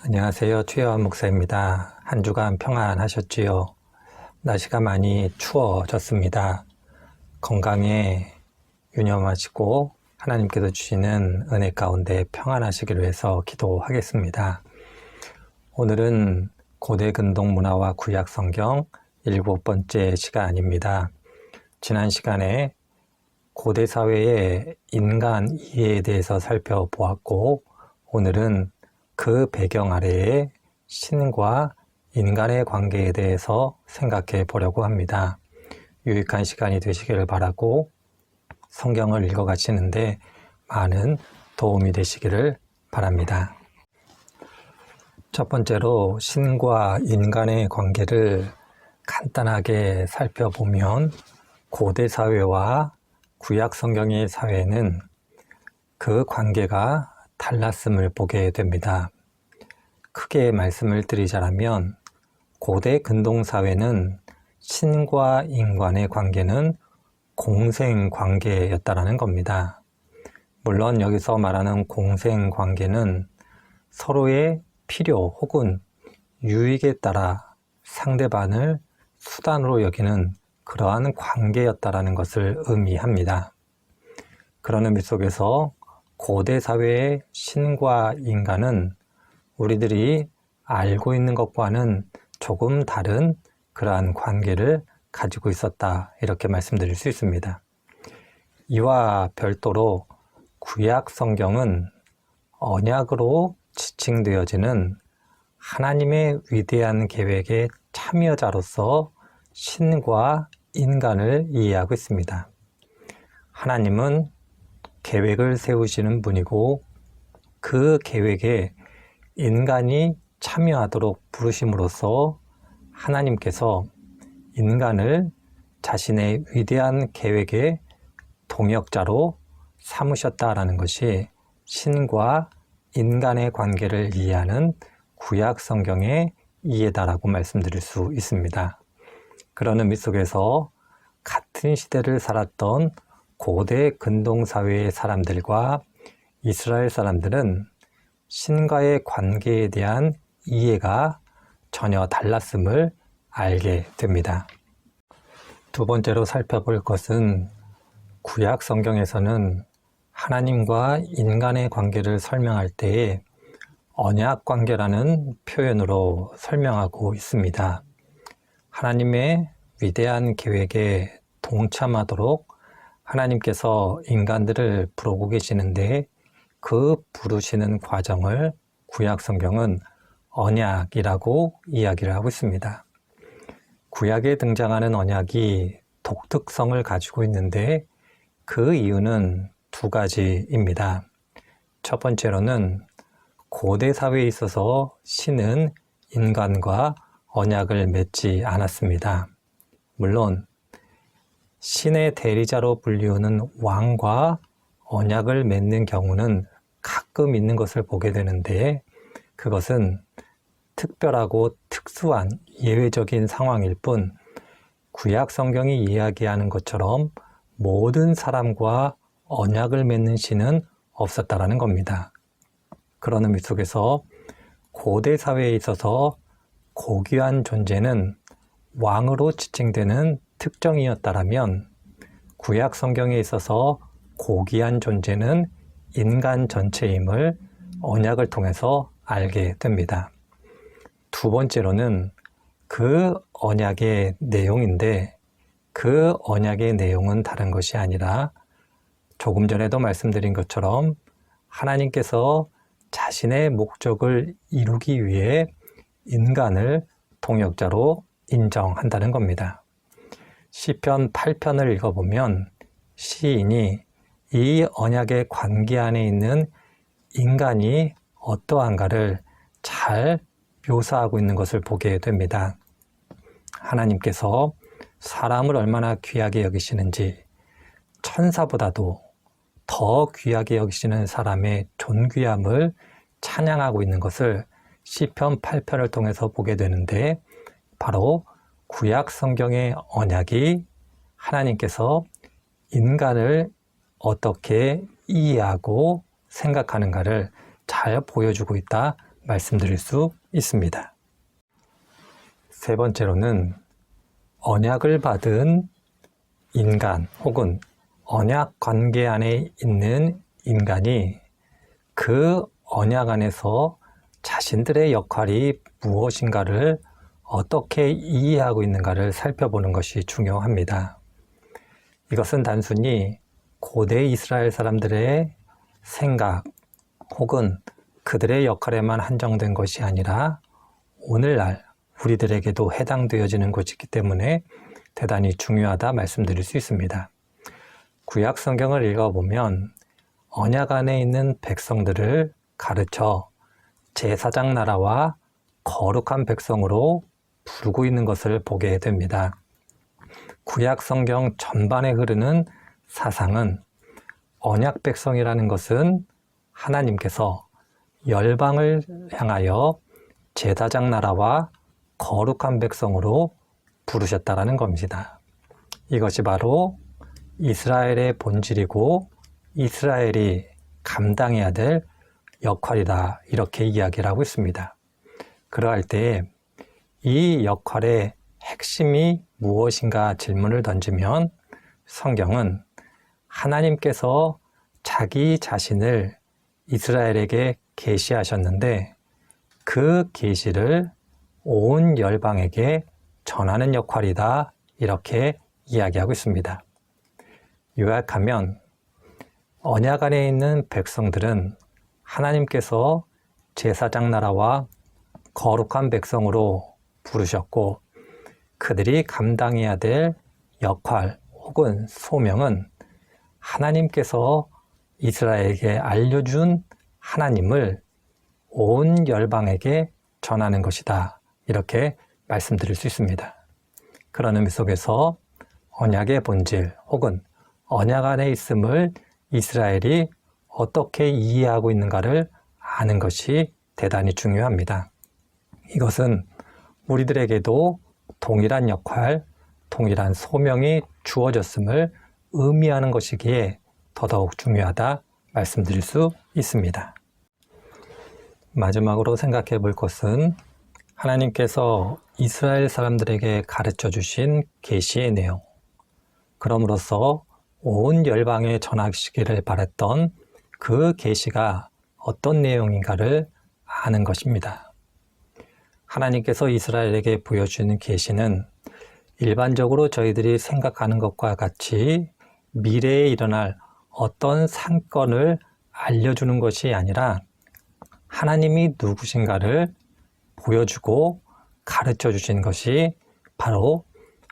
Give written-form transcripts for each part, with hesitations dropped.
안녕하세요. 최여한 목사입니다. 한 주간 평안하셨지요? 날씨가 많이 추워졌습니다. 건강에 유념하시고 하나님께서 주시는 은혜 가운데 평안하시기를 위해서 기도하겠습니다. 오늘은 고대 근동 문화와 구약 성경 7번째 시간입니다. 지난 시간에 고대 사회의 인간 이해에 대해서 살펴보았고, 오늘은 그 배경 아래에 신과 인간의 관계에 대해서 생각해 보려고 합니다. 유익한 시간이 되시기를 바라고 성경을 읽어가시는데 많은 도움이 되시기를 바랍니다. 첫 번째로 신과 인간의 관계를 간단하게 살펴보면 고대 사회와 구약 성경의 사회는 그 관계가 달랐음을 보게 됩니다. 크게 말씀을 드리자면 고대 근동 사회는 신과 인간의 관계는 공생 관계였다라는 겁니다. 물론 여기서 말하는 공생 관계는 서로의 필요 혹은 유익에 따라 상대방을 수단으로 여기는 그러한 관계였다라는 것을 의미합니다. 그런 의미 속에서 고대 사회의 신과 인간은 우리들이 알고 있는 것과는 조금 다른 그러한 관계를 가지고 있었다, 이렇게 말씀드릴 수 있습니다. 이와 별도로 구약 성경은 언약으로 지칭되어지는 하나님의 위대한 계획의 참여자로서 신과 인간을 이해하고 있습니다. 하나님은 계획을 세우시는 분이고 그 계획에 인간이 참여하도록 부르심으로써 하나님께서 인간을 자신의 위대한 계획의 동역자로 삼으셨다라는 것이 신과 인간의 관계를 이해하는 구약 성경의 이해다라고 말씀드릴 수 있습니다. 그런 의미 속에서 같은 시대를 살았던 고대 근동 사회의 사람들과 이스라엘 사람들은 신과의 관계에 대한 이해가 전혀 달랐음을 알게 됩니다. 두 번째로 살펴볼 것은 구약 성경에서는 하나님과 인간의 관계를 설명할 때에 언약 관계라는 표현으로 설명하고 있습니다. 하나님의 위대한 계획에 동참하도록 하나님께서 인간들을 부르고 계시는데 그 부르시는 과정을 구약 성경은 언약이라고 이야기를 하고 있습니다. 구약에 등장하는 언약이 독특성을 가지고 있는데 그 이유는 두 가지입니다. 첫 번째로는 고대 사회에 있어서 신은 인간과 언약을 맺지 않았습니다. 물론 신의 대리자로 불리우는 왕과 언약을 맺는 경우는 가끔 있는 것을 보게 되는데 그것은 특별하고 특수한 예외적인 상황일 뿐 구약 성경이 이야기하는 것처럼 모든 사람과 언약을 맺는 신은 없었다라는 겁니다. 그런 의미 속에서 고대 사회에 있어서 고귀한 존재는 왕으로 지칭되는 특정이었다라면 구약 성경에 있어서 고귀한 존재는 인간 전체임을 언약을 통해서 알게 됩니다. 두 번째로는 그 언약의 내용인데 그 언약의 내용은 다른 것이 아니라 조금 전에도 말씀드린 것처럼 하나님께서 자신의 목적을 이루기 위해 인간을 동역자로 인정한다는 겁니다. 시편 8편을 읽어보면 시인이 이 언약의 관계 안에 있는 인간이 어떠한가를 잘 묘사하고 있는 것을 보게 됩니다. 하나님께서 사람을 얼마나 귀하게 여기시는지 천사보다도 더 귀하게 여기시는 사람의 존귀함을 찬양하고 있는 것을 시편 8편을 통해서 보게 되는데 바로 구약 성경의 언약이 하나님께서 인간을 어떻게 이해하고 생각하는가를 잘 보여주고 있다, 말씀드릴 수 있습니다. 세 번째로는 언약을 받은 인간 혹은 언약 관계 안에 있는 인간이 그 언약 안에서 자신들의 역할이 무엇인가를 어떻게 이해하고 있는가를 살펴보는 것이 중요합니다. 이것은 단순히 고대 이스라엘 사람들의 생각 혹은 그들의 역할에만 한정된 것이 아니라 오늘날 우리들에게도 해당되어지는 것이기 때문에 대단히 중요하다 말씀드릴 수 있습니다. 구약 성경을 읽어보면 언약 안에 있는 백성들을 가르쳐 제사장 나라와 거룩한 백성으로 부르고 있는 것을 보게 됩니다. 구약 성경 전반에 흐르는 사상은 언약 백성이라는 것은 하나님께서 열방을 향하여 제사장 나라와 거룩한 백성으로 부르셨다라는 겁니다. 이것이 바로 이스라엘의 본질이고 이스라엘이 감당해야 될 역할이다, 이렇게 이야기를 하고 있습니다. 그러할 때 이 역할의 핵심이 무엇인가 질문을 던지면 성경은 하나님께서 자기 자신을 이스라엘에게 계시하셨는데 그 계시를 온 열방에게 전하는 역할이다, 이렇게 이야기하고 있습니다. 요약하면 언약 안에 있는 백성들은 하나님께서 제사장 나라와 거룩한 백성으로 부르셨고 그들이 감당해야 될 역할 혹은 소명은 하나님께서 이스라엘에게 알려준 하나님을 온 열방에게 전하는 것이다, 이렇게 말씀드릴 수 있습니다. 그런 의미 속에서 언약의 본질 혹은 언약 안에 있음을 이스라엘이 어떻게 이해하고 있는가를 아는 것이 대단히 중요합니다. 이것은 우리들에게도 동일한 역할, 동일한 소명이 주어졌음을 의미하는 것이기에 더더욱 중요하다 말씀드릴 수 있습니다. 마지막으로 생각해 볼 것은 하나님께서 이스라엘 사람들에게 가르쳐 주신 계시의 내용, 그럼으로써 온 열방에 전하시기를 바랬던 그 계시가 어떤 내용인가를 아는 것입니다. 하나님께서 이스라엘에게 보여주는 계시는 일반적으로 저희들이 생각하는 것과 같이 미래에 일어날 어떤 사건을 알려주는 것이 아니라 하나님이 누구신가를 보여주고 가르쳐 주신 것이 바로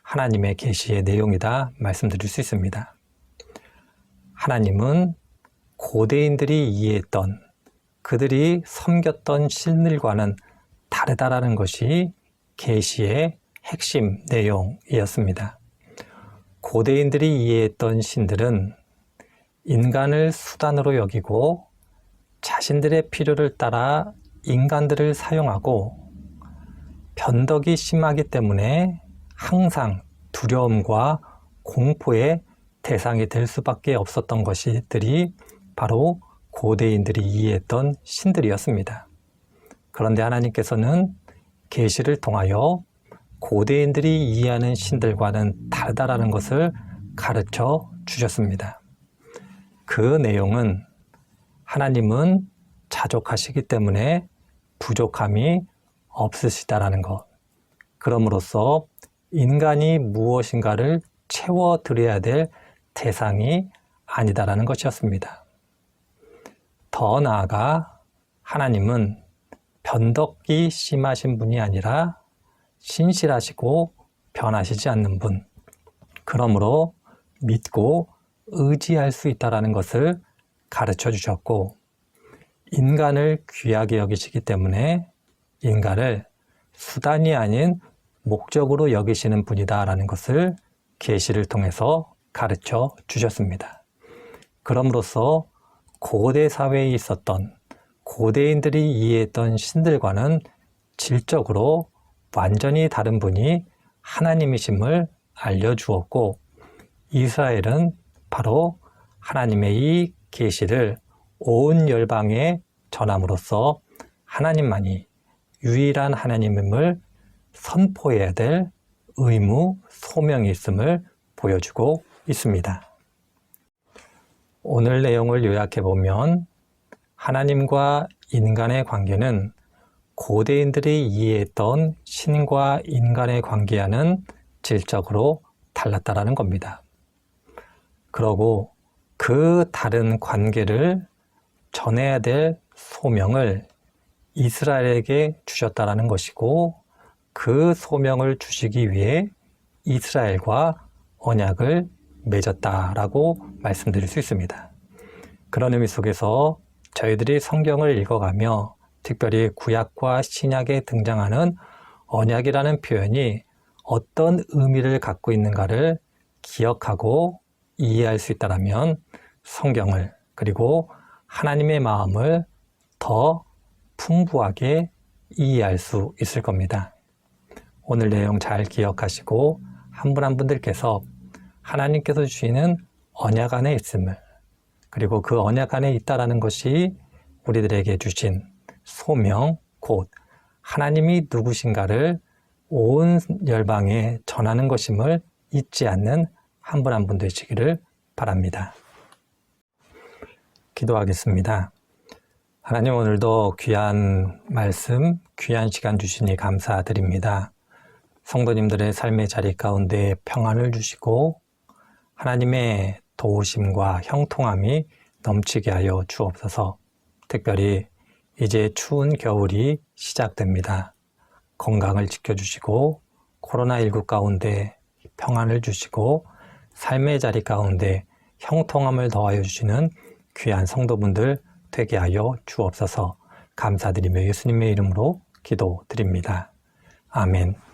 하나님의 계시의 내용이다 말씀드릴 수 있습니다. 하나님은 고대인들이 이해했던, 그들이 섬겼던 신들과는 다르다라는 것이 계시의 핵심 내용이었습니다. 고대인들이 이해했던 신들은 인간을 수단으로 여기고 자신들의 필요를 따라 인간들을 사용하고 변덕이 심하기 때문에 항상 두려움과 공포의 대상이 될 수밖에 없었던 것들이 바로 고대인들이 이해했던 신들이었습니다. 그런데 하나님께서는 계시를 통하여 고대인들이 이해하는 신들과는 다르다라는 것을 가르쳐 주셨습니다. 그 내용은 하나님은 자족하시기 때문에 부족함이 없으시다라는 것, 그럼으로써 인간이 무엇인가를 채워드려야 될 대상이 아니다라는 것이었습니다. 더 나아가 하나님은 변덕이 심하신 분이 아니라 신실하시고 변하시지 않는 분, 그러므로 믿고 의지할 수 있다는 것을 가르쳐 주셨고, 인간을 귀하게 여기시기 때문에 인간을 수단이 아닌 목적으로 여기시는 분이다라는 것을 계시를 통해서 가르쳐 주셨습니다. 그럼으로써 고대 사회에 있었던 고대인들이 이해했던 신들과는 질적으로 완전히 다른 분이 하나님이심을 알려주었고, 이스라엘은 바로 하나님의 이 계시를 온 열방에 전함으로써 하나님만이 유일한 하나님임을 선포해야 될 의무, 소명이 있음을 보여주고 있습니다. 오늘 내용을 요약해 보면 하나님과 인간의 관계는 고대인들이 이해했던 신과 인간의 관계와는 질적으로 달랐다라는 겁니다. 그러고 그 다른 관계를 전해야 될 소명을 이스라엘에게 주셨다라는 것이고, 그 소명을 주시기 위해 이스라엘과 언약을 맺었다라고 말씀드릴 수 있습니다. 그런 의미 속에서 저희들이 성경을 읽어가며 특별히 구약과 신약에 등장하는 언약이라는 표현이 어떤 의미를 갖고 있는가를 기억하고 이해할 수 있다면 성경을, 그리고 하나님의 마음을 더 풍부하게 이해할 수 있을 겁니다. 오늘 내용 잘 기억하시고 한 분 한 분들께서 하나님께서 주시는 언약 안에 있음을, 그리고 그 언약 안에 있다라는 것이 우리들에게 주신 소명, 곧 하나님이 누구신가를 온 열방에 전하는 것임을 잊지 않는 한 분 한 분 되시기를 바랍니다. 기도하겠습니다. 하나님, 오늘도 귀한 말씀, 귀한 시간 주시니 감사드립니다. 성도님들의 삶의 자리 가운데 평안을 주시고 하나님의 도우심과 형통함이 넘치게 하여 주옵소서. 특별히 이제 추운 겨울이 시작됩니다. 건강을 지켜주시고 코로나19 가운데 평안을 주시고 삶의 자리 가운데 형통함을 더하여 주시는 귀한 성도분들 되게 하여 주옵소서. 감사드리며 예수님의 이름으로 기도드립니다. 아멘.